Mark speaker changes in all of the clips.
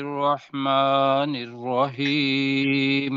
Speaker 1: الرحمن الرحيم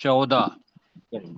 Speaker 1: 14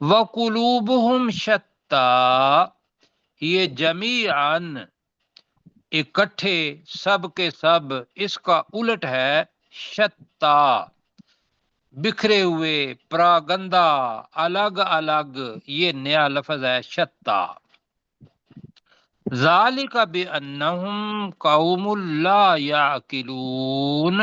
Speaker 1: وقلوبہم شتا، یہ جمیعاً اکٹھے، سب کے سب، اس کا الٹ ہے شتا، بکھرے ہوئے، پراگندہ، الگ الگ، یہ نیا لفظ ہے شتا۔ ذالک بانہم قوم لا یعقلون،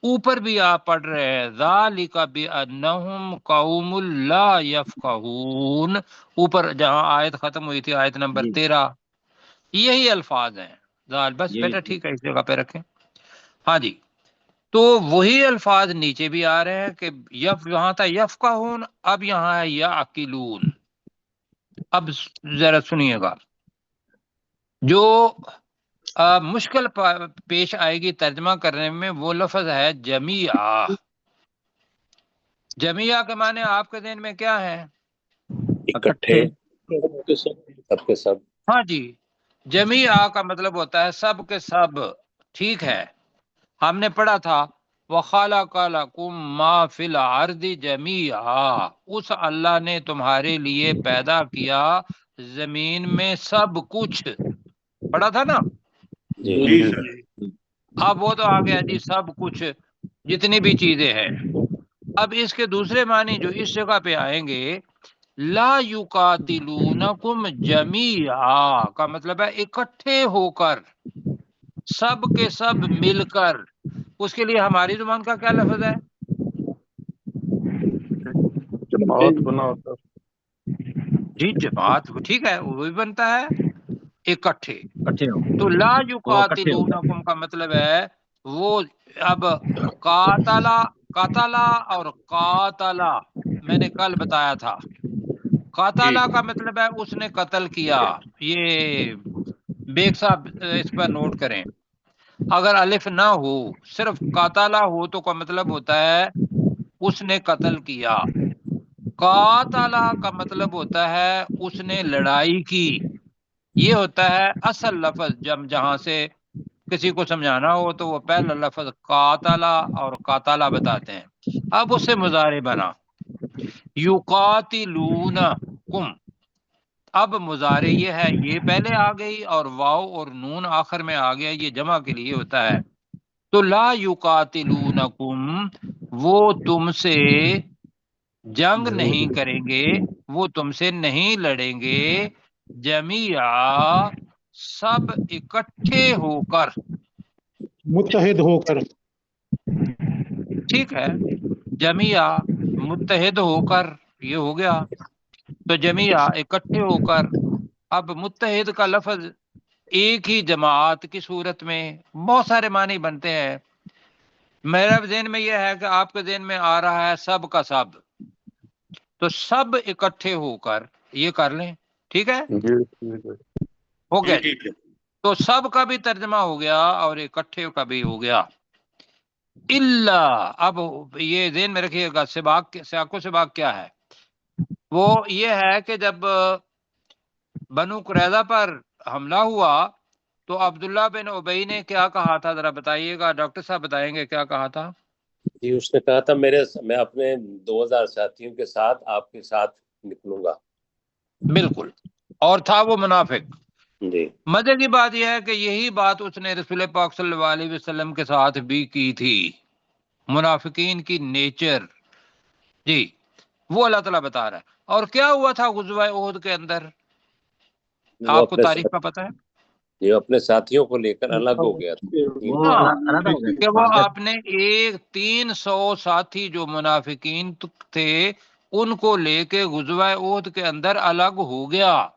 Speaker 1: اوپر بھی آپ پڑھ رہے ہیں ذالک بانہم قوم لا یفقہون، اوپر جہاں آیت ختم ہوئی تھی آیت نمبر
Speaker 2: جی
Speaker 1: 13، یہی الفاظ ہیں۔ بس
Speaker 2: یہی
Speaker 1: بیٹا ٹھیک ہے، اس جگہ پہ رکھیں۔ ہاں جی، تو وہی الفاظ نیچے بھی آ رہے ہیں کہ یہاں تھا یفقہون، اب یہاں ہے یعقلون۔ اب ذرا سنیے گا، جو مشکل پیش آئے گی ترجمہ کرنے میں، وہ لفظ ہے جمیعہ۔ جمیعہ کے معنی آپ کے ذہن میں کیا ہے؟
Speaker 3: اکٹھے، سب کے سب۔
Speaker 1: ہاں جی، جمیعہ کا مطلب ہوتا ہے سب کے سب، ٹھیک ہے۔ ہم نے پڑھا تھا وَخَلَقَ لَكُم مَّا فِي الْأَرْضِ جَمِيعًا، اس اللہ نے تمہارے لیے پیدا کیا زمین میں سب کچھ، پڑھا تھا نا؟
Speaker 3: جی
Speaker 2: جی
Speaker 1: اب وہ تو آ گیا جی، سب کچھ، جتنی بھی چیزیں ہیں۔ اب اس کے دوسرے معنی جو اس جگہ پہ آئیں گے، لا یقاتلونکم جمیعا کا مطلب ہے اکٹھے ہو کر، سب کے سب مل کر۔ اس کے لیے ہماری زبان کا کیا لفظ ہے؟
Speaker 2: جماعت بنا ہوتا
Speaker 1: جی جماعت، ٹھیک ہے، وہ بھی بنتا ہے اکٹھے۔
Speaker 2: اکٹھے ہو،
Speaker 1: تو لا
Speaker 2: وہ اکٹھے ہو گئے۔
Speaker 1: یقاتلونکم کا مطلب ہے وہ، اب قاتلا، قتلا اور قاتلا میں نے کل بتایا تھا، قاتلا کا مطلب ہے اس نے قتل کیا، یہ بیگ صاحب اس پر نوٹ کریں، اگر الف نہ ہو صرف قاتلا ہو تو کا مطلب ہوتا ہے اس نے قتل کیا۔ قاتلا کا مطلب ہوتا ہے اس نے لڑائی کی، یہ ہوتا ہے اصل لفظ۔ جب جہاں سے کسی کو سمجھانا ہو تو وہ پہلا لفظ قاتلا اور قاتلا بتاتے ہیں۔ اب اس سے مضارع بنا یقاتلونکم، اب مضارع یہ ہے، یہ پہلے آ گئی اور واو اور نون آخر میں آ گیا، یہ جمع کے لیے ہوتا ہے۔ تو لا یقاتلونکم، وہ تم سے جنگ نہیں کریں گے، وہ تم سے نہیں لڑیں گے، جمیعا، سب اکٹھے ہو کر،
Speaker 4: متحد ہو کر،
Speaker 1: ٹھیک ہے، جمیعا متحد ہو کر، یہ ہو گیا۔ تو جمیعا اکٹھے ہو کر، اب متحد کا لفظ ایک ہی جماعت کی صورت میں بہت سارے معنی بنتے ہیں۔ میرا ذہن میں یہ ہے کہ آپ کے ذہن میں آ رہا ہے سب کا سب، تو سب اکٹھے ہو کر، یہ کر لیں، ٹھیک ہے، ہو گیا جی۔ تو سب کا بھی ترجمہ ہو گیا اور اکٹھے کا بھی ہو گیا۔ اللہ، اب یہ ذہن میں رکھیے گا، سیاق و سباق کیا ہے؟ وہ یہ ہے کہ جب بنو قریظہ پر حملہ ہوا تو عبداللہ بن ابی نے کیا کہا تھا، ذرا بتائیے گا، ڈاکٹر صاحب بتائیں گے کیا کہا تھا؟
Speaker 3: جی، اس نے کہا تھا میں اپنے 2000 ساتھیوں کے ساتھ آپ کے ساتھ نکلوں گا۔
Speaker 1: بالکل، اور تھا وہ منافق۔
Speaker 3: جی،
Speaker 1: مزے کی بات یہ ہے کہ یہی بات اس نے رسول پاک صلی اللہ علیہ وسلم کے ساتھ بھی کی تھی، منافقین کی نیچر، جی وہ اللہ تعالیٰ بتا رہا ہے۔ اور کیا ہوا تھا غزوہ احد کے اندر،
Speaker 3: وہ
Speaker 1: آپ کو
Speaker 3: اپنے
Speaker 1: تاریخ کا پتہ ہے؟
Speaker 3: یہ اپنے ساتھیوں کو لے کر الگ ہو گیا تھا۔
Speaker 2: وہ
Speaker 1: ہاں،
Speaker 2: علیحدہ ہو گئے
Speaker 1: کہ وہ
Speaker 2: تھے۔
Speaker 1: آپ نے 300 ساتھی جو منافقین تھے ان کو لے کے غزوہ احد کے اندر الگ ہو گیا،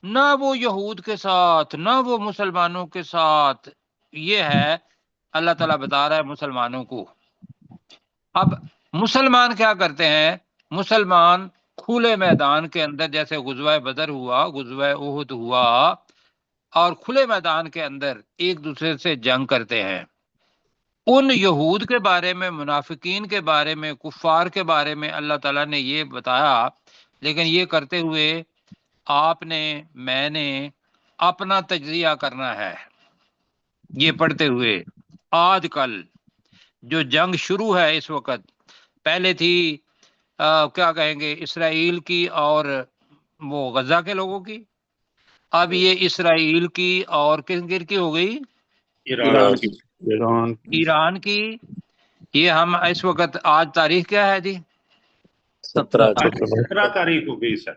Speaker 1: نہ وہ یہود کے ساتھ نہ وہ مسلمانوں کے ساتھ، یہ ہے اللہ تعالیٰ بتا رہا ہے مسلمانوں کو۔ اب مسلمان کیا کرتے ہیں؟ مسلمان کھلے میدان کے اندر، جیسے غزوہ بدر ہوا، غزوہ احد ہوا، اور کھلے میدان کے اندر ایک دوسرے سے جنگ کرتے ہیں۔ ان یہود کے بارے میں، منافقین کے بارے میں، کفار کے بارے میں اللہ تعالیٰ نے یہ بتایا، لیکن یہ کرتے ہوئے آپ نے، میں نے اپنا تجزیہ کرنا ہے۔ یہ پڑھتے ہوئے آج کل جو جنگ شروع ہے اس وقت، پہلے تھی کیا کہیں گے اسرائیل کی اور وہ غزہ کے لوگوں کی. اب یہ اسرائیل کی اور کس کی ہو گئی؟
Speaker 3: ایران کی.
Speaker 1: ایران کی. یہ ہم اس وقت آج تاریخ کیا ہے جی؟
Speaker 3: 17
Speaker 2: تاریخ ہو گئی سر.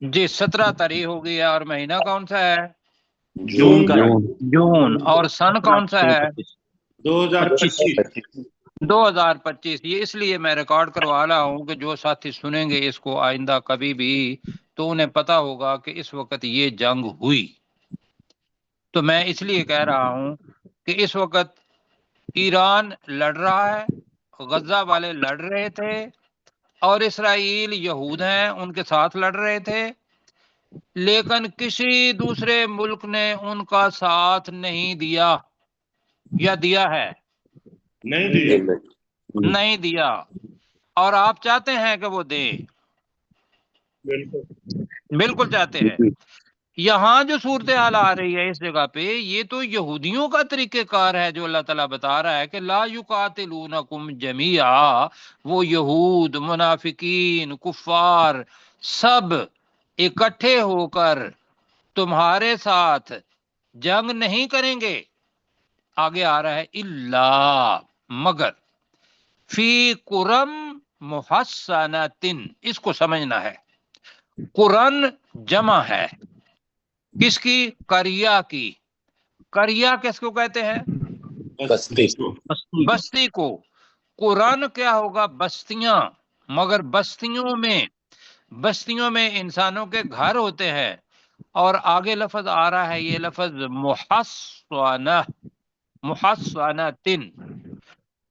Speaker 1: جی 17 تاریخ ہو گئی ہے. اور مہینہ کون سا ہے؟
Speaker 3: جون کا.
Speaker 1: جون. اور سن کون سا ہے؟
Speaker 2: 2025.
Speaker 1: 2025. یہ اس لیے میں ریکارڈ کروا رہا ہوں کہ جو ساتھی سنیں گے اس کو آئندہ کبھی بھی تو انہیں پتا ہوگا کہ اس وقت یہ جنگ ہوئی. تو میں اس لیے کہہ رہا ہوں کہ اس وقت ایران لڑ رہا ہے، غزہ والے لڑ رہے تھے، اور اسرائیل یہود ہیں ان کے ساتھ لڑ رہے تھے، لیکن کسی دوسرے ملک نے ان کا ساتھ نہیں دیا. یا دیا ہے؟ نہیں دیا. اور آپ چاہتے ہیں کہ وہ دیں؟ بالکل چاہتے ہیں. یہاں جو صورتحال آ رہی ہے اس جگہ پہ، یہ تو یہودیوں کا طریقہ کار ہے جو اللہ تعالیٰ بتا رہا ہے کہ لا یقاتلونکم جمیعا. وہ یہود، منافقین، کفار سب اکٹھے ہو کر تمہارے ساتھ جنگ نہیں کریں گے. آگے آ رہا ہے الا مگر فی قرم محصنتن. اس کو سمجھنا ہے. قرن جمع ہے کس کی؟ قریہ کی. قریہ کس کو کہتے ہیں؟ بستی کو. قرآن کیا ہوگا؟ بستیاں. مگر بستیوں میں انسانوں کے گھر ہوتے ہیں. اور آگے لفظ آ رہا ہے، یہ لفظ محصنہ، محصنتن.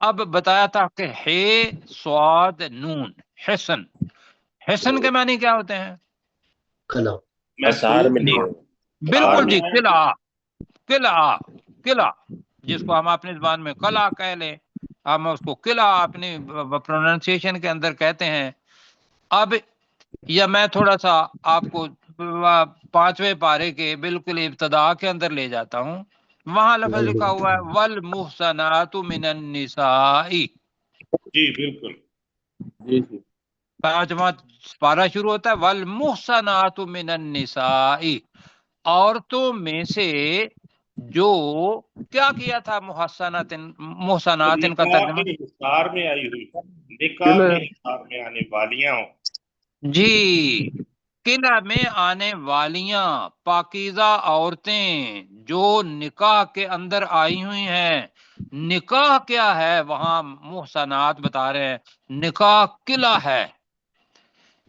Speaker 1: اب بتایا تھا کہ ہے صاد نون حسن. حسن کے معنی کیا ہوتے ہیں؟
Speaker 3: مسار میں نہیں ہو.
Speaker 1: بالکل جی، قلعہ. قلعہ قلعہ جس کو ہم اپنی زبان میں قلعہ کہہ لیں، ہم اس کو قلعہ اپنی پروننسیشن کے اندر کہتے ہیں. اب یا میں تھوڑا سا آپ کو 5ویں پارے کے بالکل ابتدا کے اندر لے جاتا ہوں. وہاں لفظ لکھا ہوا ہے والمحصنات من النساء.
Speaker 2: جی بالکل.
Speaker 1: 5واں پارہ شروع ہوتا ہے والمحصنات من النساء. عورتوں میں سے جو کیا تھا؟ محصنات کا ترجمہ
Speaker 2: حصار میں آئی ہوئی، نکاح میں حصار میں آنے والیاں ہوں.
Speaker 1: جی. قلعہ میں آنے والیاں پاکیزہ عورتیں جو نکاح کے اندر آئی ہوئی ہیں. نکاح کیا ہے؟ وہاں محسنات بتا رہے ہیں نکاح قلعہ ہے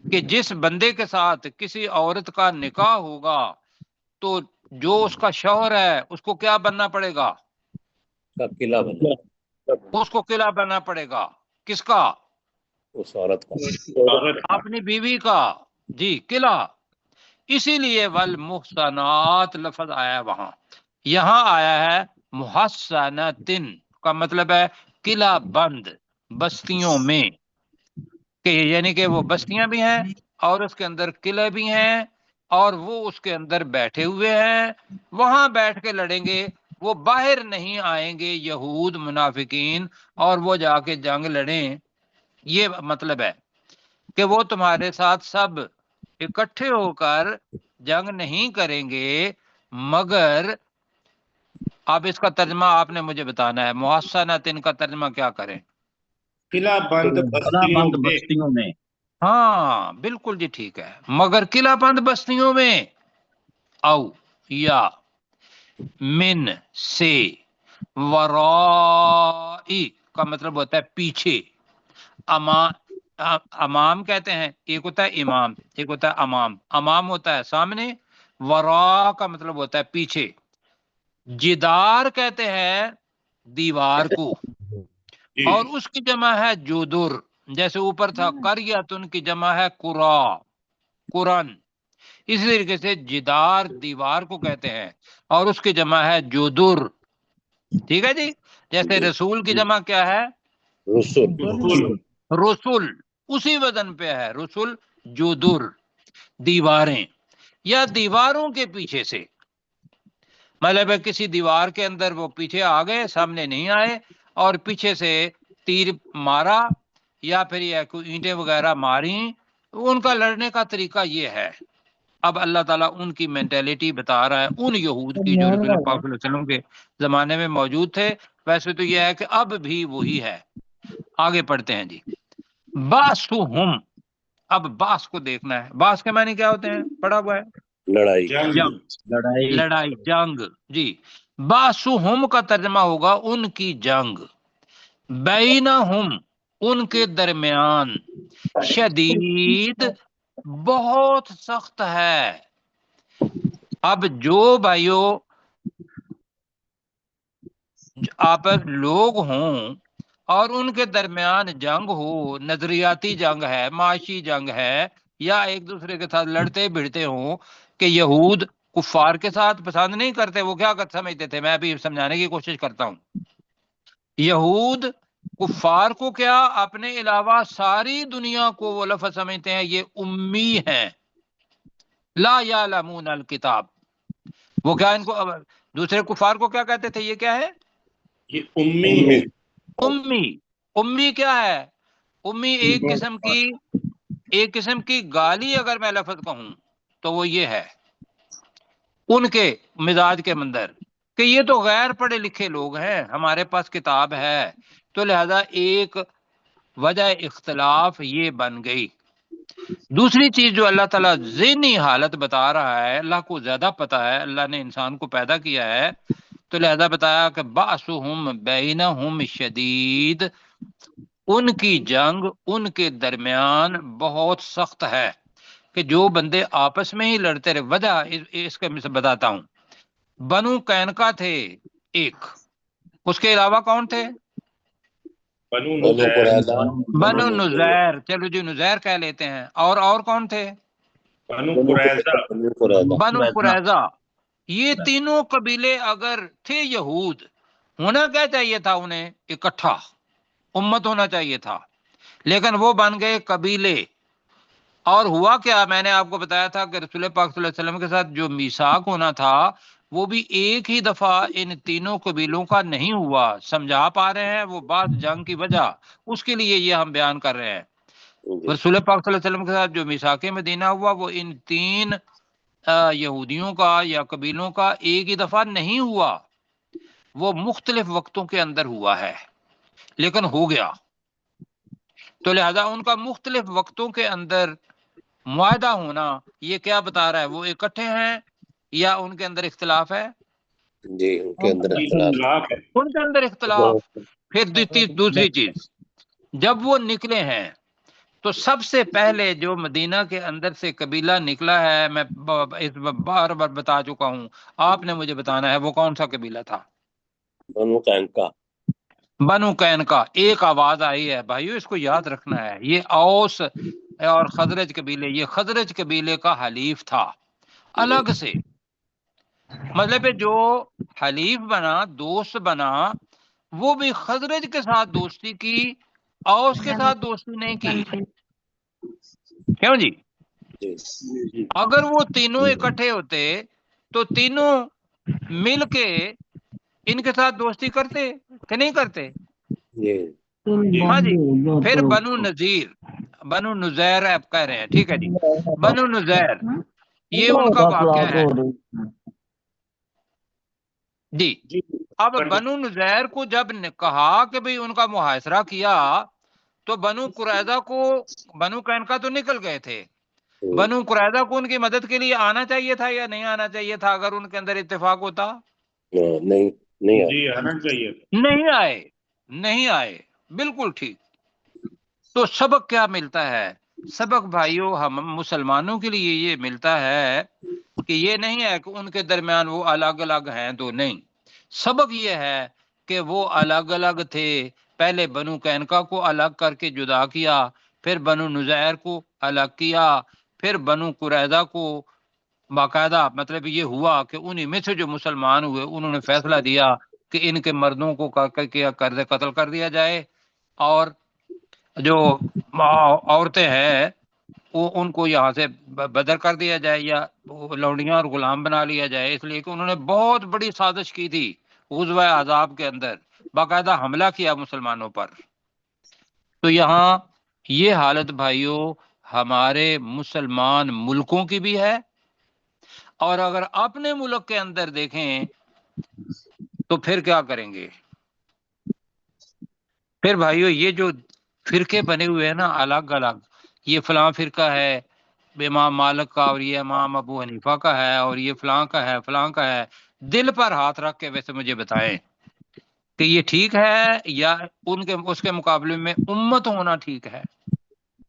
Speaker 1: کہ جس بندے کے ساتھ کسی عورت کا نکاح ہوگا تو جو اس کا شوہر ہے اس کو کیا بننا پڑے گا؟
Speaker 3: قلعہ بنا.
Speaker 1: اس کو قلعہ بننا پڑے گا. کس کا؟
Speaker 3: اس عورت کا،
Speaker 1: اپنی بیوی کا. جی قلعہ. اسی لیے والمحصنات لفظ آیا وہاں. یہاں آیا ہے محصنتن کا مطلب ہے قلعہ بند، بستیوں میں. کہ یعنی کہ وہ بستیاں بھی ہیں اور اس کے اندر قلعے بھی ہیں اور وہ اس کے اندر بیٹھے ہوئے ہیں. وہاں بیٹھ کے لڑیں گے. وہ باہر نہیں آئیں گے یہود منافقین اور وہ جا کے جنگ لڑیں. یہ مطلب ہے کہ وہ تمہارے ساتھ سب اکٹھے ہو کر جنگ نہیں کریں گے. مگر اب اس کا ترجمہ آپ نے مجھے بتانا ہے. محصنات ان کا ترجمہ کیا کریں؟
Speaker 2: قلعہ بند بستیوں میں.
Speaker 1: ہاں بالکل جی ٹھیک ہے. مگر قلعہ بند بستیوں میں. او یا من سے، ورائی کا مطلب ہوتا ہے پیچھے. امام کہتے ہیں، ایک ہوتا ہے امام، ایک ہوتا ہے امام. امام ہوتا ہے سامنے، ورا کا مطلب ہوتا ہے پیچھے. جدار کہتے ہیں دیوار کو، اور اس کی جمع ہے جودر. جیسے اوپر تھا قریۃن کی جمع ہے قرا، قرن. اسی طریقے سے جدار دیوار کو کہتے ہیں اور اس کی جمع ہے جودر. ٹھیک ہے جی. جیسے رسول کی جمع کیا ہے؟ رسول. اسی وزن پہ ہے رسول. جودر دیواریں، یا دیواروں کے پیچھے سے. مطلب ہے کسی دیوار کے اندر وہ پیچھے آ گئے، سامنے نہیں آئے، اور پیچھے سے تیر مارا یا پھر یہ کوئی اینٹیں وغیرہ ماری، ان کا لڑنے کا طریقہ یہ ہے۔ اب اللہ تعالیٰ ان کی مینٹیلٹی بتا رہا ہے، ان یہود کی جو رسول پاک صلی اللہ علیہ وسلم کے زمانے میں موجود تھے۔ ویسے تو یہ ہے کہ اب بھی وہی ہے۔ آگے پڑھتے ہیں جی۔ باسہم، اب باس کو دیکھنا ہے۔ باس کے معنی کیا ہوتے ہیں؟ پڑھا ہوا ہے
Speaker 3: لڑائی،
Speaker 1: جنگ، لڑائی، جنگ جی۔ باسہم کا ترجمہ ہوگا ان کی جنگ، بینہم ان کے درمیان، شدید بہت سخت ہے۔ اب جو بھائیو آپس لوگ ہوں اور ان کے درمیان جنگ ہو، نظریاتی جنگ ہے، معاشی جنگ ہے، یا ایک دوسرے کے ساتھ لڑتے بھڑتے ہوں، کہ یہود کفار کے ساتھ پسند نہیں کرتے، وہ کیا سمجھتے تھے، میں ابھی سمجھانے کی کوشش کرتا ہوں۔ یہود کفار کو کیا، اپنے علاوہ ساری دنیا کو وہ لفظ سمجھتے ہیں یہ امی ہیں، لا یعلمون الکتاب۔ وہ کیا ان کو دوسرے کفار کو کیا کہتے تھے؟ یہ کیا ہے؟
Speaker 2: یہ امی ہے۔
Speaker 1: امی، امی کیا ہے؟ امی ایک قسم کی گالی اگر میں لفظ کہوں تو وہ یہ ہے ان کے مزاج کے اندر، کہ یہ تو غیر پڑھے لکھے لوگ ہیں، ہمارے پاس کتاب ہے۔ تو لہذا ایک وجہ اختلاف یہ بن گئی۔ دوسری چیز جو اللہ تعالیٰ ذہنی حالت بتا رہا ہے، اللہ کو زیادہ پتا ہے، اللہ نے انسان کو پیدا کیا ہے، تو لہذا بتایا کہ باسہم بینہم شدید، ان کی جنگ ان کے درمیان بہت سخت ہے، کہ جو بندے آپس میں ہی لڑتے رہے۔ وجہ اس کا میں بتاتا ہوں۔ بنو قینقاع تھے ایک، اس کے علاوہ کون تھے؟
Speaker 2: بنو
Speaker 3: قریظہ،
Speaker 1: بنو نزیر، چلو جی نزیر کہہ لیتے ہیں، اور کون تھے؟
Speaker 2: بنو قریظہ،
Speaker 1: بنو قریظہ۔ یہ تینوں قبیلے اگر تھے یہود، ہونا کیا چاہیے تھا انہیں؟ اکٹھا امت ہونا چاہیے تھا، لیکن وہ بن گئے قبیلے۔ اور ہوا کیا، میں نے آپ کو بتایا تھا کہ رسول پاک صلی اللہ علیہ وسلم کے ساتھ جو میثاق ہونا تھا وہ بھی ایک ہی دفعہ ان تینوں قبیلوں کا نہیں ہوا۔ سمجھا پا رہے ہیں؟ وہ بات جنگ کی وجہ، اس کے لیے یہ ہم بیان کر رہے ہیں۔ رسول پاک صلی اللہ علیہ وسلم کے ساتھ جو میثاق مدینہ ہوا وہ ان تین یہودیوں کا یا قبیلوں کا ایک ہی دفعہ نہیں ہوا، وہ مختلف وقتوں کے اندر ہوا ہے، لیکن ہو گیا۔ تو لہذا ان کا مختلف وقتوں کے اندر معاہدہ ہونا یہ کیا بتا رہا ہے؟ وہ اکٹھے ہیں یا ان کے اندر اختلاف ہے؟
Speaker 3: جی ان کے اندر اختلاف
Speaker 2: ہے۔
Speaker 1: ان کے اندر اختلاف۔ پھر دوسری چیز، جب وہ نکلے ہیں تو سب سے پہلے جو مدینہ کے اندر سے قبیلہ نکلا ہے، میں اس بار بار بتا چکا ہوں، آپ نے مجھے بتانا ہے وہ کون سا قبیلہ تھا؟
Speaker 3: بنو قینقاع،
Speaker 1: بنو قینقاع۔ ایک آواز آئی ہے بھائیو، اس کو یاد رکھنا ہے، یہ اوس اور خزرج قبیلے، یہ خزرج قبیلے کا حلیف تھا الگ سے، مطلب جو حلیف بنا، دوست بنا، وہ بھی خزرج کے ساتھ دوستی کی، اوس کے ساتھ دوستی نہیں کی۔ کیوں جی؟ اگر وہ تینوں اکٹھے ہوتے تو تینوں مل کے ان کے ساتھ دوستی کرتے کہ نہیں کرتے؟ ہاں جی۔ پھر بنو نذیر، بنو نزیر آپ کہہ رہے ہیں، ٹھیک ہے جی، بنو نزیر، یہ ان کا واقعہ ہے جی۔ اب بنو نزیر کو جب کہا کہ بھئی ان کا محاصرہ کیا تو بنو قریظہ کو، بنو قینقاع تو نکل گئے تھے، بنو قریظہ کو ان کی مدد کے لیے آنا چاہیے تھا یا نہیں آنا چاہیے تھا؟ اگر ان کے اندر اتفاق ہوتا،
Speaker 3: نہیں
Speaker 2: جی آنا چاہیے،
Speaker 1: نہیں آئے، بالکل ٹھیک۔ تو سبق کیا ملتا ہے؟ سبق بھائیو ہم مسلمانوں کے لیے یہ ملتا ہے کہ یہ نہیں ہے کہ ان کے درمیان وہ الگ الگ ہیں تو نہیں، سبق یہ ہے کہ وہ الگ الگ تھے۔ پہلے بنو قینقاع کو الگ کر کے جدا کیا، پھر بنو نزیر کو الگ کیا، پھر بنو قریظہ کو باقاعدہ، مطلب یہ ہوا کہ انہی میں سے جو مسلمان ہوئے انہوں نے فیصلہ دیا کہ ان کے مردوں کو قتل کر دیا جائے، اور جو عورتیں ہیں وہ ان کو یہاں سے بدر کر دیا جائے یا لونڈیاں اور غلام بنا لیا جائے، اس لیے کہ انہوں نے بہت بڑی سازش کی تھی غزوہ احزاب کے اندر، باقاعدہ حملہ کیا مسلمانوں پر۔ تو یہاں یہ حالت بھائیوں ہمارے مسلمان ملکوں کی بھی ہے، اور اگر اپنے ملک کے اندر دیکھیں تو پھر کیا کریں گے؟ پھر بھائیوں یہ جو فرقے بنے ہوئے ہیں نا الگ الگ، یہ فلاں فرقہ ہے امام مالک کا، اور یہ امام ابو حنیفہ کا ہے، اور یہ فلاں کا ہے فلاں کا ہے، دل پر ہاتھ رکھ کے ویسے مجھے بتائیں کہ یہ ٹھیک ہے یا ان کے اس کے مقابلے میں امت ہونا ٹھیک ہے؟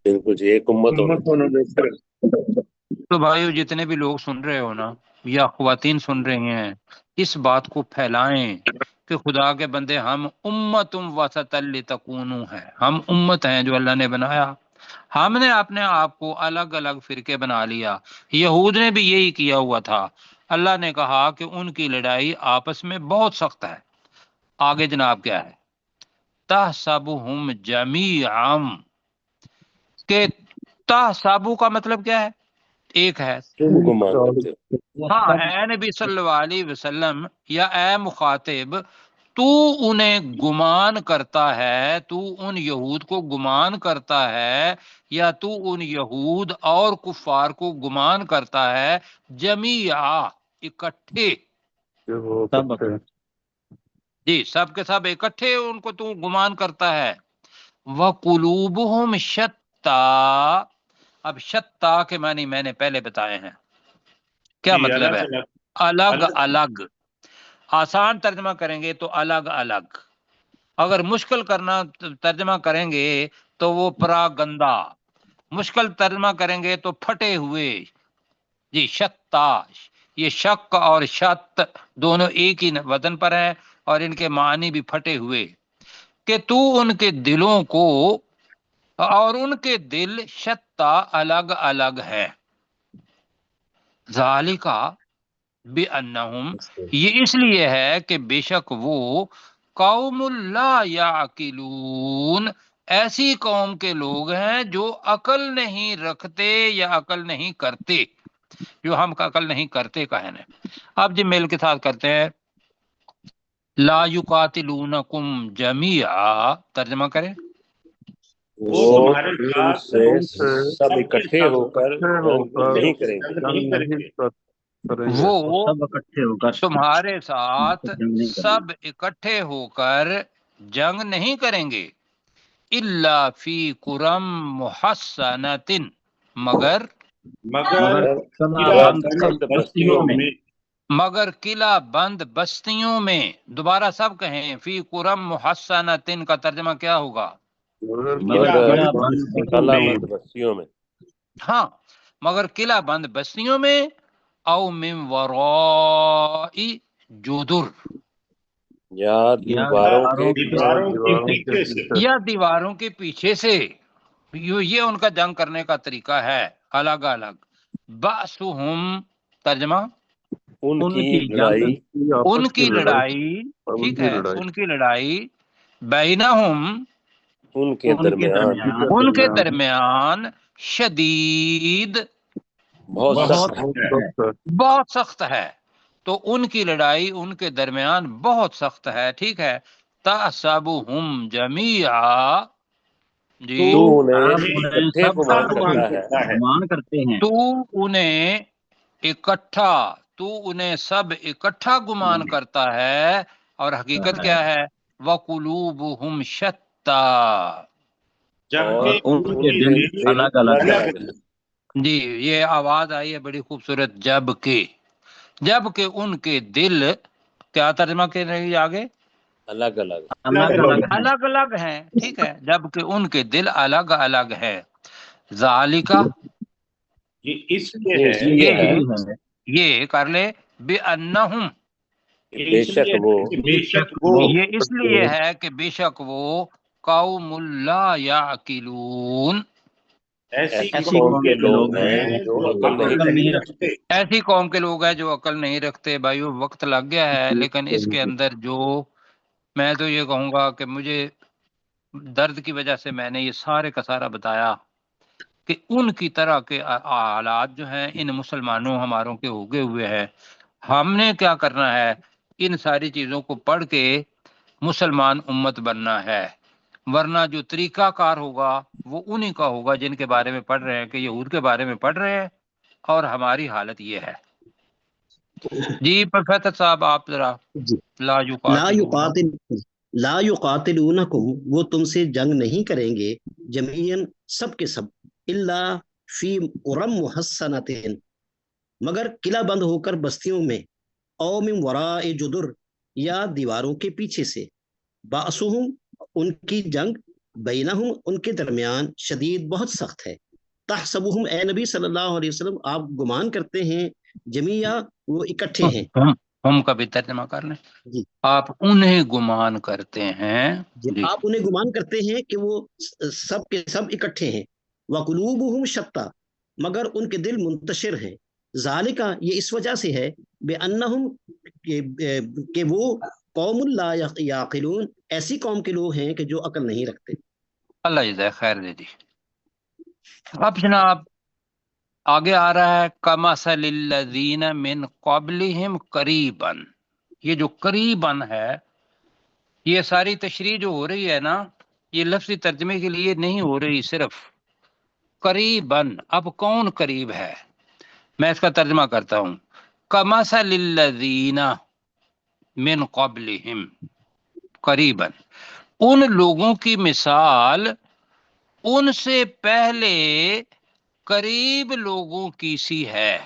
Speaker 3: بالکل جی، ایک امت ہونا
Speaker 4: امت ہونا بہتر ہے۔
Speaker 1: تو بھائیو جتنے بھی لوگ سن رہے ہو نا یا خواتین سن رہی ہیں، اس بات کو پھیلائیں کہ خدا کے بندے ہم امتم وسط لتکونوا ہے، ہم امت ہیں جو اللہ نے بنایا۔ ہم نے اپنے آپ کو الگ الگ فرقے بنا لیا، یہود نے بھی یہی کیا ہوا تھا۔ اللہ نے کہا کہ ان کی لڑائی آپس میں بہت سخت ہے۔ آگے جناب کیا ہے؟ تحسبہم جمیعا، کہ تحسبو کا مطلب کیا ہے؟ ایک ہے،
Speaker 3: تم گمان کرتے ہو۔
Speaker 1: ہاں اے نبی صلی اللہ علیہ وسلم یا اے مخاطب، تو انہیں گمان کرتا ہے، تو ان یہود کو گمان کرتا ہے، یا تو ان یہود اور کفار کو گمان کرتا ہے جمیعا اکٹھے،
Speaker 4: سب اکٹھے۔
Speaker 1: جی سب کے سب اکٹھے ان کو تو گمان کرتا ہے۔ وَقُلُوبُهُمْ شَتَّى، اب شتا کے معنی میں نے پہلے بتائے ہیں، کیا
Speaker 2: جی،
Speaker 1: مطلب ہے؟
Speaker 2: الگ الگ
Speaker 1: الگ
Speaker 2: الگ
Speaker 1: الگ، آسان ترجمہ کریں گے تو الگ الگ، اگر مشکل کرنا ترجمہ کریں گے تو وہ پراگندہ، مشکل ترجمہ کریں گے تو پھٹے ہوئے۔ جی شتا، یہ شک اور شت دونوں ایک ہی وزن پر ہیں، اور ان کے معنی بھی پھٹے ہوئے، کہ تو ان کے دلوں کو، اور ان کے دل شتا الگ الگ ہے۔ ذالکا بِأَنَّهُمْ، یہ اس لیے ہے کہ بے شک وہ قوم لا یعقلون، ایسی قوم کے لوگ ہیں جو عقل نہیں رکھتے یا عقل نہیں کرتے، جو ہم کا عقل نہیں کرتے کا ہے نا۔ اب جی میل کے ساتھ کرتے ہیں، لا یقاتلونکم جمیعا، ترجمہ کریں۔
Speaker 2: وہ
Speaker 3: وہ
Speaker 2: تمہارے
Speaker 3: تم
Speaker 2: ساتھ
Speaker 3: سے سب
Speaker 2: سب کے
Speaker 3: اکٹھے
Speaker 2: ساتھ
Speaker 3: ہو کر جنگ نہیں کریں گے۔
Speaker 2: جنگ نہیں کریں گے۔
Speaker 1: وہ
Speaker 5: سب اکٹھے ہو کر
Speaker 1: تمہارے ساتھ
Speaker 5: جنگ نہیں کریں
Speaker 1: سب اکٹھے ہو کر جنگ نہیں کریں گے، الا فی قرم محصنۃ، مگر
Speaker 2: مگر
Speaker 5: مگر
Speaker 2: قلعہ
Speaker 5: قلعہ
Speaker 3: بند
Speaker 5: بند
Speaker 3: بند
Speaker 5: بستیوں میں
Speaker 1: مگر قلعہ بند بستیوں میں، دوبارہ سب کہیں، فی قرم محصنۃ کا ترجمہ کیا ہوگا؟
Speaker 5: مگر
Speaker 3: مگر
Speaker 5: قلعہ بند بستیوں
Speaker 3: قلعہ
Speaker 5: میں
Speaker 3: مند بستیوں میں،
Speaker 1: ہاں، مگر قلعہ بند بستیوں میں، او من وراء جدر،
Speaker 3: یا
Speaker 5: یا
Speaker 3: دیواروں کے
Speaker 2: دیواروں کے
Speaker 3: پیچھے۔
Speaker 2: پیچھے سے۔
Speaker 1: یا دیواروں کے پیچھے سے، یہ ان کا جنگ کرنے کا طریقہ ہے الگ الگ۔ بأسہم، ترجمہ
Speaker 3: ان
Speaker 5: ان
Speaker 3: کی
Speaker 5: کی جنگ
Speaker 3: لڑائی
Speaker 1: ان کی لڑائی، ٹھیک ہے، ان کی لڑائی، بینہم،
Speaker 3: ان کے
Speaker 5: ان کے
Speaker 3: درمیان
Speaker 1: ان کے درمیان، شدید،
Speaker 3: بہت
Speaker 2: بہت
Speaker 3: سخت ہے۔
Speaker 2: ہے۔
Speaker 1: بہت سخت ہے۔ تو ان کی لڑائی ان کے درمیان بہت سخت ہے، ٹھیک ہے۔ تحسبہم جمیعا، جی
Speaker 3: تو انہیں
Speaker 5: آپ انہیں
Speaker 3: اکٹھے
Speaker 5: سب
Speaker 3: گمان
Speaker 2: گمان
Speaker 3: کرتا ہے،
Speaker 2: کرتا ہے۔
Speaker 5: گمان کرتے ہیں،
Speaker 1: تو انہیں اکٹھا، تو انہیں سب اکٹھا گمان کرتا ہے، اور حقیقت کیا ہے؟ وَقُلُوبُهُمْ شَتَّى،
Speaker 2: جبکہ
Speaker 3: اور
Speaker 5: اور ان
Speaker 2: ان
Speaker 5: کے
Speaker 2: کے
Speaker 5: دل
Speaker 2: دل
Speaker 5: الگ الگ
Speaker 3: الگ
Speaker 5: ہیں۔
Speaker 2: الگ
Speaker 3: الگ ہے۔
Speaker 1: جی یہ آواز آئی ہے بڑی خوبصورت، جب کہ ان کے دل، کیا ترجمہ کے رہی آگے؟
Speaker 3: الگ الگ
Speaker 5: الگ الگ ہیں۔
Speaker 1: الگ الگ ہیں، ٹھیک ہے، جب کہ ان کے دل الگ الگ ہے۔ ذالکا،
Speaker 2: یہ اس لیے
Speaker 3: یہ
Speaker 2: ہے،
Speaker 3: اس لیے
Speaker 5: یہ
Speaker 3: ہے
Speaker 5: بھی ہے
Speaker 1: یہ کر لے، بِأَنَّهُمْ،
Speaker 3: کہ
Speaker 2: یہ
Speaker 3: بے
Speaker 2: اس
Speaker 3: شک
Speaker 2: لیے
Speaker 3: وہ
Speaker 2: ہے کہ بے شک وہ
Speaker 1: یہ اس لیے ہے کہ بے شک وہ قوم لا یعقلون،
Speaker 3: ایسی
Speaker 5: ایسی
Speaker 3: قوم
Speaker 5: قوم
Speaker 3: کے
Speaker 5: کے
Speaker 3: لوگ
Speaker 5: لوگ
Speaker 3: ہیں
Speaker 5: ہیں
Speaker 3: جو
Speaker 2: جو
Speaker 3: عقل نہیں
Speaker 2: عقل نہیں
Speaker 3: رکھتے۔
Speaker 2: رکھتے۔
Speaker 1: ایسی قوم کے لوگ ہیں جو عقل نہیں رکھتے۔ بھائیو وقت لگ گیا ہے، لیکن اس کے اندر جو میں تو یہ کہوں گا کہ مجھے درد کی وجہ سے میں نے یہ سارے کا سارا بتایا کہ ان کی طرح کے حالات جو ہیں ان مسلمانوں ہماروں کے ہوگے ہوئے ہیں۔ ہم نے کیا کرنا ہے؟ ان ساری چیزوں کو پڑھ کے مسلمان امت بننا ہے۔ ورنہ جو طریقہ کار ہوگا وہ انہی کا ہوگا جن کے بارے میں پڑھ رہے ہیں کہ یہود کے بارے میں پڑھ رہے ہیں اور ہماری حالت یہ ہے۔ جی پروفیسر صاحب آپ ذرا
Speaker 6: جی
Speaker 1: لا یقاتلون
Speaker 6: لا یقاتلونکم، وہ تم سے جنگ نہیں کریں گے، جمیعاً سب کے سب، الا فی قرم محصنتین، مگر قلعہ بند ہو کر بستیوں میں، او من وراء جدر، یا دیواروں کے پیچھے سے، باسہم، ان کی جنگ، بینہم، ان کے درمیان، شدید، بہت سخت ہے، تحسبہم، اے نبی صلی اللہ علیہ وسلم آپ گمان کرتے ہیں، جمیعہ، وہ اکٹھے ہیں،
Speaker 1: ہم کا بھی ترجمہ کر لیں،
Speaker 6: جی
Speaker 1: آپ انہیں گمان کرتے ہیں، جی
Speaker 6: آپ انہیں گمان کرتے ہیں کہ وہ سب کے سب اکٹھے ہیں، وقلوبہم شتیٰ، مگر ان کے دل منتشر ہیں، ذالکہ، یہ اس وجہ سے ہے، بے انہم، کہ وہ قوم لا یعقلون، ایسی قوم کے لوگ ہیں کہ جو عقل نہیں رکھتے۔
Speaker 1: اللہ جزائے خیر دے دی۔ اب جناب آگے آ رہا ہے کمثل الذین من قبلہم قریبا، یہ جو قریباً ہے یہ ساری تشریح جو ہو رہی ہے نا یہ لفظی ترجمے کے لیے نہیں ہو رہی، صرف قریباً۔ اب کون قریب ہے؟ میں اس کا ترجمہ کرتا ہوں، کمثل الذین من قبلہم قریباً، ان لوگوں کی مثال ان سے پہلے قریب لوگوں کی سی ہے۔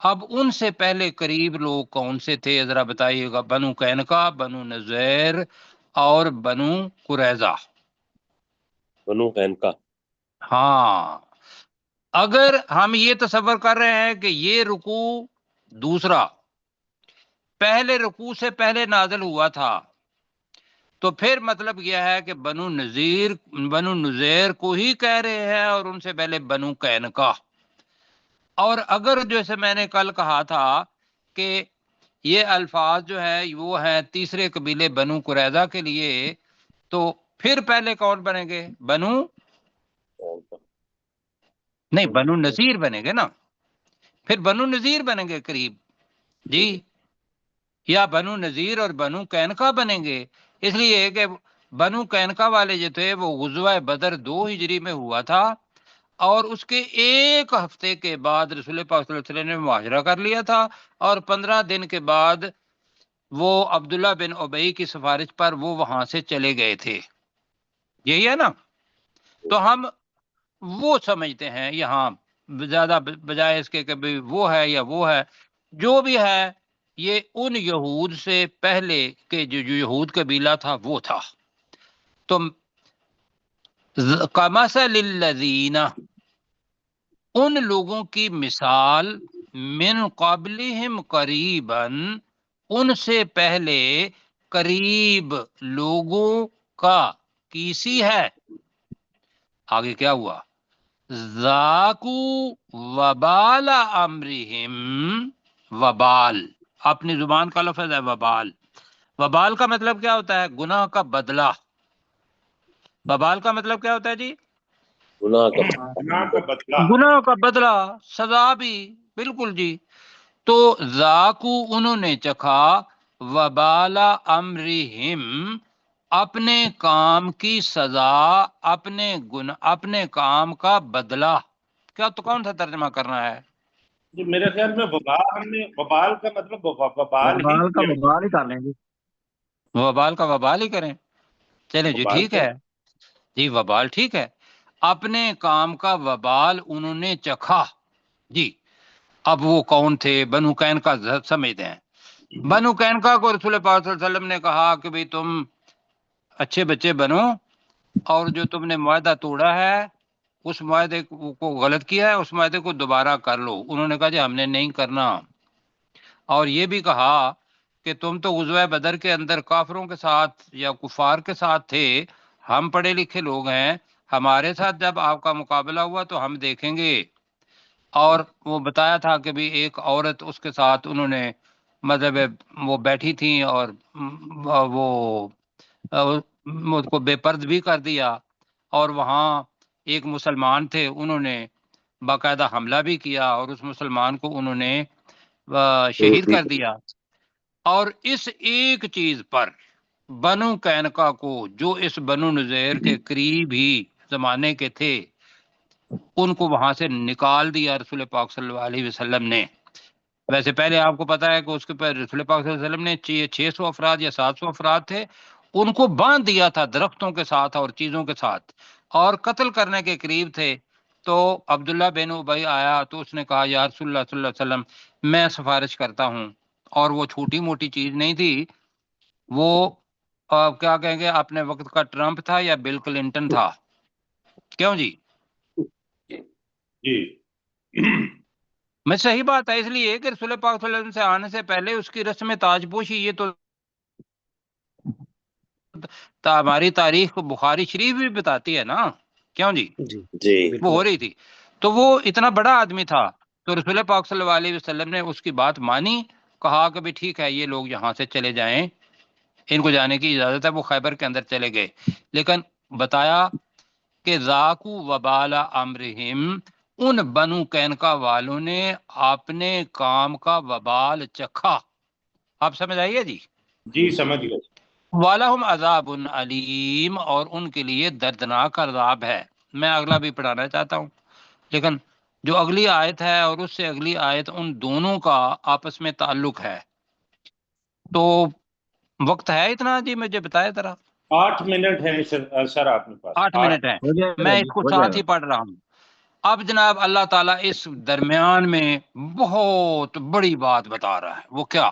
Speaker 1: اب ان سے پہلے قریب لوگ کون سے تھے ذرا بتائیے گا؟ بنو قینقاع، بنو نذیر اور بنو قریظہ۔
Speaker 3: بنو قینقاع۔
Speaker 1: ہاں، اگر ہم یہ تصور کر رہے ہیں کہ یہ رکوع دوسرا پہلے رکوع سے پہلے نازل ہوا تھا تو پھر مطلب یہ ہے کہ بنو نذیر کو ہی کہہ رہے ہیں اور ان سے پہلے بنو قینقاع۔ اور اگر جیسے میں نے کل کہا تھا کہ یہ الفاظ جو ہے وہ ہیں تیسرے قبیلے بنو قریظہ کے لیے، تو پھر پہلے کون بنیں گے؟ نہیں، بنو نذیر بنیں گے نا، پھر بنو نذیر بنیں گے قریب، جی، یا بنو نذیر اور بنو قینقاع بنیں گے، اس لیے کہ بنو قینقاع والے جو تھے وہ غزوہ بدر 2 ہجری میں ہوا تھا، اور اس کے ایک ہفتے کے بعد رسول پاک صلی اللہ علیہ وسلم نے معاہرہ کر لیا تھا، اور 15 دن کے بعد وہ عبداللہ بن ابی کی سفارش پر وہ وہاں سے چلے گئے تھے، یہی ہے نا؟ تو ہم وہ سمجھتے ہیں یہاں زیادہ بجائے اس کے کہ وہ ہے یا وہ ہے، جو بھی ہے یہ ان یہود سے پہلے کے جو یہود قبیلہ تھا وہ تھا۔ تو کمثل الذین، ان لوگوں کی مثال، من قبلہم قریباً، ان سے پہلے قریب لوگوں کا کیسی ہے۔ آگے کیا ہوا؟ ذاقو وبال امرہم، وبال اپنی زبان کا لفظ ہے وبال۔ وبال کا مطلب کیا ہوتا ہے؟ گناہ کا بدلہ۔ وبال کا مطلب کیا ہوتا ہے جی؟
Speaker 3: گناہ کا
Speaker 1: گناہ کا بدلہ، سزا بھی، بالکل جی۔ تو ذاقو، انہوں نے چکھا، وبال امرہم، اپنے کام کی سزا، اپنے کام کا بدلہ۔ کیا تو کون سا ترجمہ کرنا ہے؟
Speaker 2: جی میرے خیال میں وبال کا مطلب وبال
Speaker 5: ہی کر لیں گے،
Speaker 1: وبال کا وبال ہی کریں، چلیں جی ٹھیک ہے جی، وبال ٹھیک ہے، اپنے کام کا وبال انہوں نے چکھا جی۔ اب وہ کون تھے؟ بنو قینقاع سمجھتے ہیں۔ بنو قینقاع کو رسول پاک صلی اللہ علیہ وسلم نے کہا کہ بھئی تم اچھے بچے بنو، اور جو تم نے معاہدہ توڑا ہے اس معاہدے کو غلط کیا ہے، اس معاہدے کو دوبارہ کر لو۔ انہوں نے کہا جی ہم نے نہیں کرنا، اور یہ بھی کہا کہ تم تو غزوہ بدر کے اندر کافروں کے ساتھ یا کفار کے ساتھ تھے، ہم پڑھے لکھے لوگ ہیں، ہمارے ساتھ جب آپ کا مقابلہ ہوا تو ہم دیکھیں گے۔ اور وہ بتایا تھا کہ بھی ایک عورت اس کے ساتھ انہوں نے مطلب وہ بیٹھی تھیں اور وہ کو بے پرد بھی کر دیا، اور وہاں ایک مسلمان تھے، انہوں نے باقاعدہ حملہ بھی کیا اور اس مسلمان کو انہوں نے شہید کر دیا۔ اور اس ایک چیز پر بنو کینکا کو جو اس بنو نذیر کے قریب ہی زمانے کے تھے ان کو وہاں سے نکال دیا رسول پاک صلی اللہ علیہ وسلم نے. ویسے پہلے آپ کو پتا ہے کہ اس کے پر رسول پاک صلی اللہ علیہ وسلم نے 600 افراد یا 700 افراد تھے، ان کو باندھ دیا تھا درختوں کے ساتھ اور چیزوں کے ساتھ اور قتل کرنے کے قریب تھے. تو عبداللہ بن ابی آیا تو اس نے کہا یا رسول اللہ صلی اللہ علیہ وسلم میں سفارش کرتا ہوں. اور وہ چھوٹی موٹی چیز نہیں تھی، وہ کیا کہیں گے اپنے وقت کا ٹرمپ تھا یا بل کلنٹن تھا. کیوں جی؟
Speaker 2: جی
Speaker 1: میں صحیح بات ہے، اس لیے کہ رسول پاک صلی اللہ علیہ وسلم سے آنے سے پہلے اس کی رسم تاج پوشی یہ تو ہماری تاریخ بخاری شریف بھی بتاتی ہے نا. کیوں جی؟
Speaker 6: جی
Speaker 3: جی
Speaker 1: وہ ہو رہی تھی. تو وہ اتنا بڑا آدمی تھا تو رسول پاک صلی اللہ علیہ وسلم نے اس کی بات مانی، کہا کہ بھی ٹھیک ہے یہ لوگ یہاں سے چلے جائیں، ان کو جانے کی اجازت ہے. وہ خیبر کے اندر چلے گئے، لیکن بتایا کہ ذاکو وبال امرہم، ان بنو کینکا والوں نے اپنے کام کا وبال چکھا. آپ سمجھ آئیے جی؟
Speaker 2: جی سمجھ گئے.
Speaker 1: وَلَهُمْ عَذَابٌ علیم، اور ان کے لیے دردناک عذاب ہے. میں اگلا بھی پڑھانا چاہتا ہوں، لیکن جو اگلی آیت ہے اور اس سے اگلی آیت ان دونوں کا آپس میں تعلق ہے. تو وقت ہے اتنا جی؟ مجھے بتائے ذرا.
Speaker 2: 8 منٹ ہے سر آپ کے پاس.
Speaker 1: 8 منٹ ہے.
Speaker 5: ہو جائے گا
Speaker 1: میں
Speaker 5: جی،
Speaker 1: اس کو
Speaker 5: ہو جائے
Speaker 1: ساتھ ہی
Speaker 5: گا.
Speaker 1: پڑھ رہا ہوں. اب جناب اللہ تعالیٰ اس درمیان میں بہت بڑی بات بتا رہا ہے. وہ کیا؟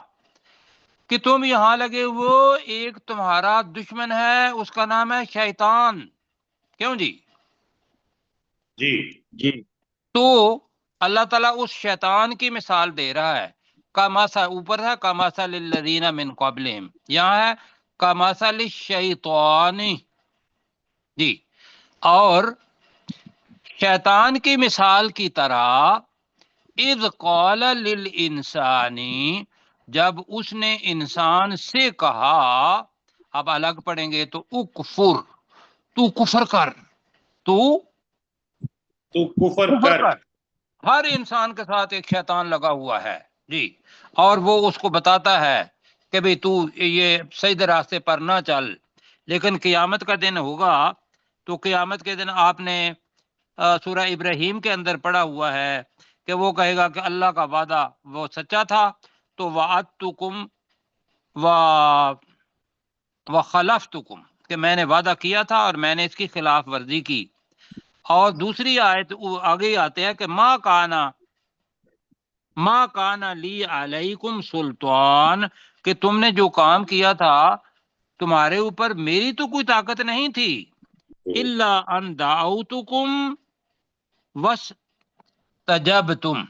Speaker 1: کہ تم یہاں لگے وہ ایک تمہارا دشمن ہے، اس کا نام ہے شیطان. کیوں جی؟
Speaker 2: جی
Speaker 5: جی
Speaker 1: تو اللہ تعالیٰ اس شیطان کی مثال دے رہا ہے. کاماسا اوپر ہے کاماسا للذین من قبلہم، یہاں ہے کاماسا للشیطان. جی، اور شیطان کی مثال کی طرح اذ قال للانسانی، جب اس نے انسان سے کہا. اب الگ پڑھیں گے تو اکفر، تو کفر کر، تو
Speaker 2: کفر
Speaker 1: کفر
Speaker 2: کر.
Speaker 1: کر. ہر انسان کے ساتھ ایک شیطان لگا ہوا ہے جی، اور وہ اس کو بتاتا ہے کہ بھئی تو یہ صحیح راستے پر نہ چل. لیکن قیامت کا دن ہوگا تو قیامت کے دن آپ نے سورہ ابراہیم کے اندر پڑھا ہوا ہے کہ وہ کہے گا کہ اللہ کا وعدہ وہ سچا تھا، تو وعدتکم وخلفتکم، کہ میں نے وعدہ کیا تھا اور میں نے اس کی خلاف ورزی کی. اور دوسری آیت آگے آتے ہیں کہ ما کانا لی علیکم سلطان، کہ تم نے جو کام کیا تھا تمہارے اوپر میری تو کوئی طاقت نہیں تھی. الا ان دعوتکم واستجبتم،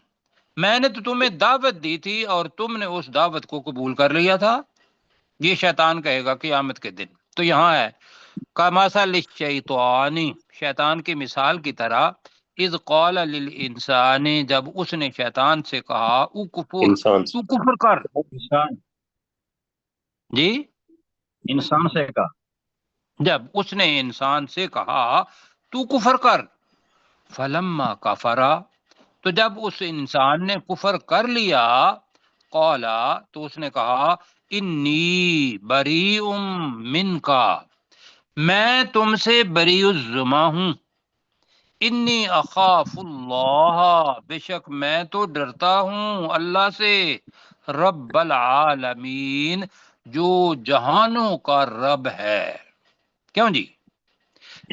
Speaker 1: میں نے تو تمہیں دعوت دی تھی اور تم نے اس دعوت کو قبول کر لیا تھا. یہ شیطان کہے گا قیامت کے دن. تو یہاں ہے کمثل الشیطان، شیطان کی مثال کی طرح، اذ قال للانسان، جب اس نے شیطان سے کہا اکفر،
Speaker 3: انسان
Speaker 1: تو کفر کر.
Speaker 5: انسان
Speaker 1: جی،
Speaker 5: انسان سے کا
Speaker 1: جب اس نے انسان سے کہا تو کفر کر. فلما کفرا، تو جب اس انسان نے کفر کر لیا، قالا، تو اس نے کہا انی بریء منکا، میں تم سے بریء الذمہ ہوں. انی اخاف اللہ، بے شک میں تو ڈرتا ہوں اللہ سے، رب العالمین، جو جہانوں کا رب ہے. کیوں جی؟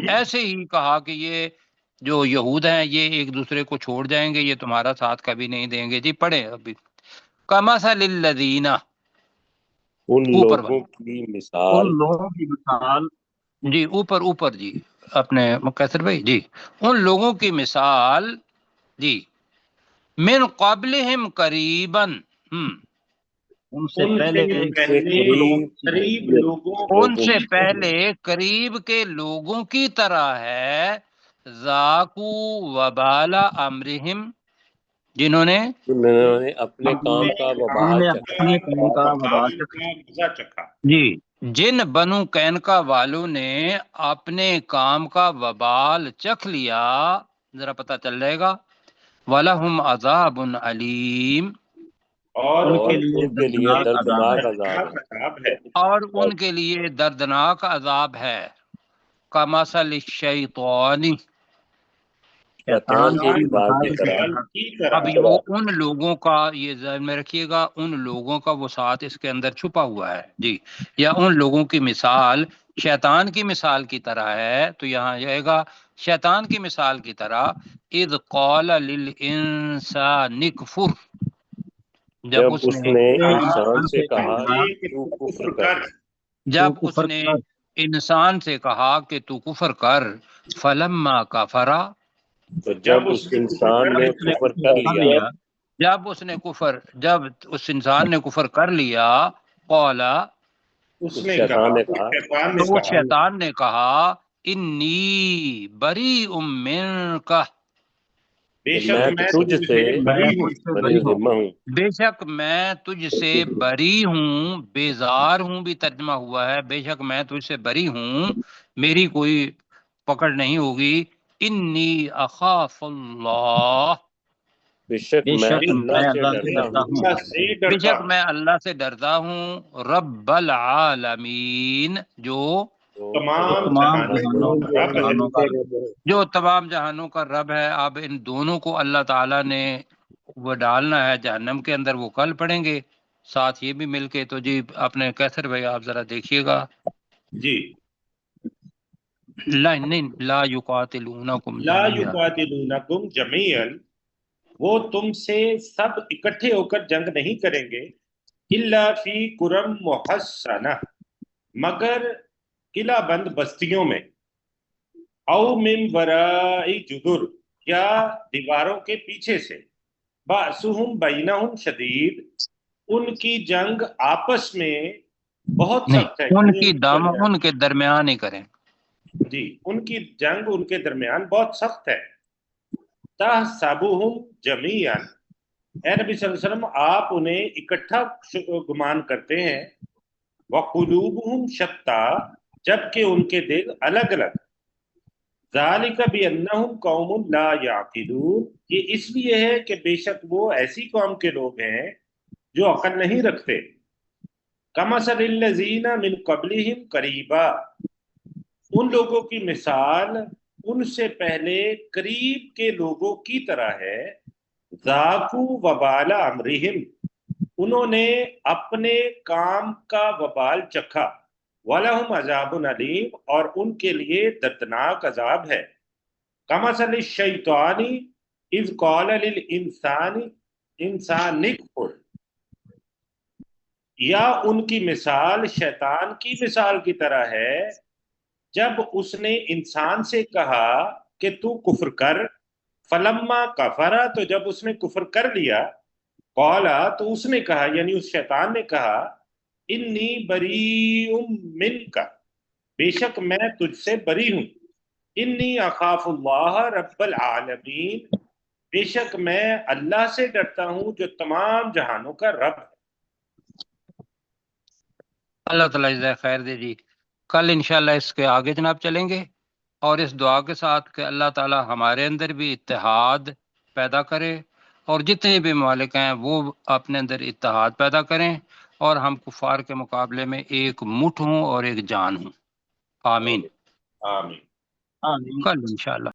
Speaker 1: ایسے ہی کہا کہ یہ جو یہود ہیں یہ ایک دوسرے کو چھوڑ جائیں گے، یہ تمہارا ساتھ کبھی نہیں دیں گے. جی پڑھیں ابھی. کمثل الذین،
Speaker 3: ان
Speaker 1: اوپر
Speaker 3: لوگوں کی
Speaker 5: ان
Speaker 3: مثال،
Speaker 5: لوگوں کی مثال
Speaker 1: جی اوپر جی اپنے مکثر بھائی جی، ان لوگوں کی مثال جی، من قبلہم قریباً،
Speaker 5: ان سے
Speaker 2: ان
Speaker 5: پہلے
Speaker 2: سے قریب لوگوں
Speaker 1: ان سے
Speaker 3: کی
Speaker 1: پہلے قریب کے لوگوں کی طرح ہے. ذاقو وبال امرہم، جنہوں نے
Speaker 3: جنہوں نے اپنے کام کا
Speaker 5: انہوں
Speaker 3: وبال
Speaker 5: نے
Speaker 3: چکھا.
Speaker 5: اپنے کام کا وبال
Speaker 2: مزہ چکھا.
Speaker 1: جی، جن بنو کینکا والوں نے اپنے کام کا وبال چکھ لیا، ذرا پتہ چل جائے گا. وَلَهُمْ عَذَابٌ عَلِيمٌ،
Speaker 2: اور
Speaker 5: ان
Speaker 3: اور
Speaker 5: کے لیے
Speaker 3: ان کے لیے
Speaker 5: دردناک
Speaker 3: دردناک عذاب ہے۔
Speaker 2: عذاب ہے۔
Speaker 1: اور ان کے لیے دردناک عذاب ہے۔ کمثل الشیطان،
Speaker 3: شیطان کی مثال کی طرح
Speaker 2: کی طرح
Speaker 1: اب وہ ان لوگوں کا، یہ ذہن میں رکھیے گا، ان لوگوں کا وہ ساتھ اس کے اندر چھپا ہوا ہے جی، یا ان لوگوں کی مثال شیطان کی مثال کی طرح ہے، تو یہاں جائے گا شیطان کی مثال کی طرح، اذ قال للانسان کفر،
Speaker 3: جب اس نے انسان سے کہا
Speaker 2: کہ
Speaker 3: تو
Speaker 2: تو
Speaker 3: کفر کر،
Speaker 1: جب اس نے انسان سے کہا کہ تو کفر کر، فلما کفرا،
Speaker 3: تو جب اس انسان نے کفر کر لیا،
Speaker 1: جب اس انسان نے کفر کر لیا، قولا،
Speaker 2: اس نے
Speaker 3: شیطان نے
Speaker 2: کہا،
Speaker 3: کہا،
Speaker 1: تو وہ شیطان نے کہا، انی بریء منک،
Speaker 2: بے شک
Speaker 3: میں
Speaker 2: میں
Speaker 3: تجھ سے بری ذمہ ہوں،
Speaker 1: بے شک میں تجھ سے بری ہوں، بیزار ہوں بھی ترجمہ ہوا ہے، بے شک میں تجھ سے بری ہوں، میری کوئی پکڑ نہیں ہوگی، انی اخاف اللہ،
Speaker 3: بے شک میں اللہ سے ڈرتا ہوں،
Speaker 2: اللہ سے
Speaker 1: بے
Speaker 2: ڈرتا
Speaker 1: شک
Speaker 2: ہوں،
Speaker 1: میں اللہ سے ڈرتا ہوں، رب العالمین، جو
Speaker 2: تمام
Speaker 5: جہانوں
Speaker 2: جہانوں کا رب ہے۔
Speaker 1: جو تمام جہانوں کا رب ہے۔ اب ان دونوں کو اللہ تعالیٰ نے وہ ڈالنا ہے جہنم کے اندر، وہ کل پڑھیں گے ساتھ یہ بھی مل کے۔ تو جی اپنے کیسر بھائی آپ ذرا دیکھیے گا،
Speaker 2: جی،
Speaker 1: لا یقاتلونکم
Speaker 2: لا
Speaker 1: جمیعا،
Speaker 2: یقاتلونکم جمیعا، وہ تم سے سب اکٹھے ہو کر جنگ نہیں کریں گے، الا فی قرم محصنہ، مگر قلعہ بند بستیوں میں، او من وراء جدر، یا دیواروں کے پیچھے سے، بأسہم بینہم شدید، ان کی جنگ آپس میں بہت
Speaker 1: نہیں
Speaker 2: سخت ہے،
Speaker 1: ان کے درمیان ہی کریں،
Speaker 2: جی ان کی جنگ ان کے درمیان بہت سخت ہے۔ تحسبہم جمیعا، اے نبی صلی اللہ علیہ وسلم آپ انہیں اکٹھا گمان کرتے ہیں، وقلوبہم شتیٰ، جبکہ ان کے دل الگ الگ، ذالک بانہم قوم لا یعقلون، یہ اس لیے ہے کہ بے شک وہ ایسی قوم کے لوگ ہیں جو عقل نہیں رکھتے۔ کمثل الذین من قبلہم قریبا، ان لوگوں کی مثال ان سے پہلے قریب کے لوگوں کی طرح ہے، ذاقوا وبال امرہم، انہوں نے اپنے کام کا وبال چکھا، وَلَهُمْ عَذَابٌ علیم، اور ان کے لیے دردناک عذاب ہے۔ کمثل الشیطان اذ قال للانسان اکفر، یا ان کی مثال شیطان کی مثال کی طرح ہے جب اس نے انسان سے کہا کہ تو کفر کر، فلما کفرا، تو جب اس نے کفر کر لیا، قالا، تو اس نے کہا، یعنی اس شیطان نے کہا، انی بریء منک، بے شک میں تجھ سے بری ہوں، انی اخاف اللہ رب العالمین، بے شک میں اللہ سے ڈرتا ہوں جو تمام جہانوں کا رب ہے۔
Speaker 1: اللہ تعالیٰ جزائے خیر دے جی۔ کل انشاءاللہ اس کے آگے جناب چلیں گے، اور اس دعا کے ساتھ کہ اللہ تعالیٰ ہمارے اندر بھی اتحاد پیدا کرے، اور جتنے بھی ممالک ہیں وہ اپنے اندر اتحاد پیدا کریں، اور ہم کفار کے مقابلے میں ایک مٹھ ہوں اور ایک جان ہوں۔ آمین۔
Speaker 2: آمین۔
Speaker 5: آمین۔
Speaker 1: کل انشاءاللہ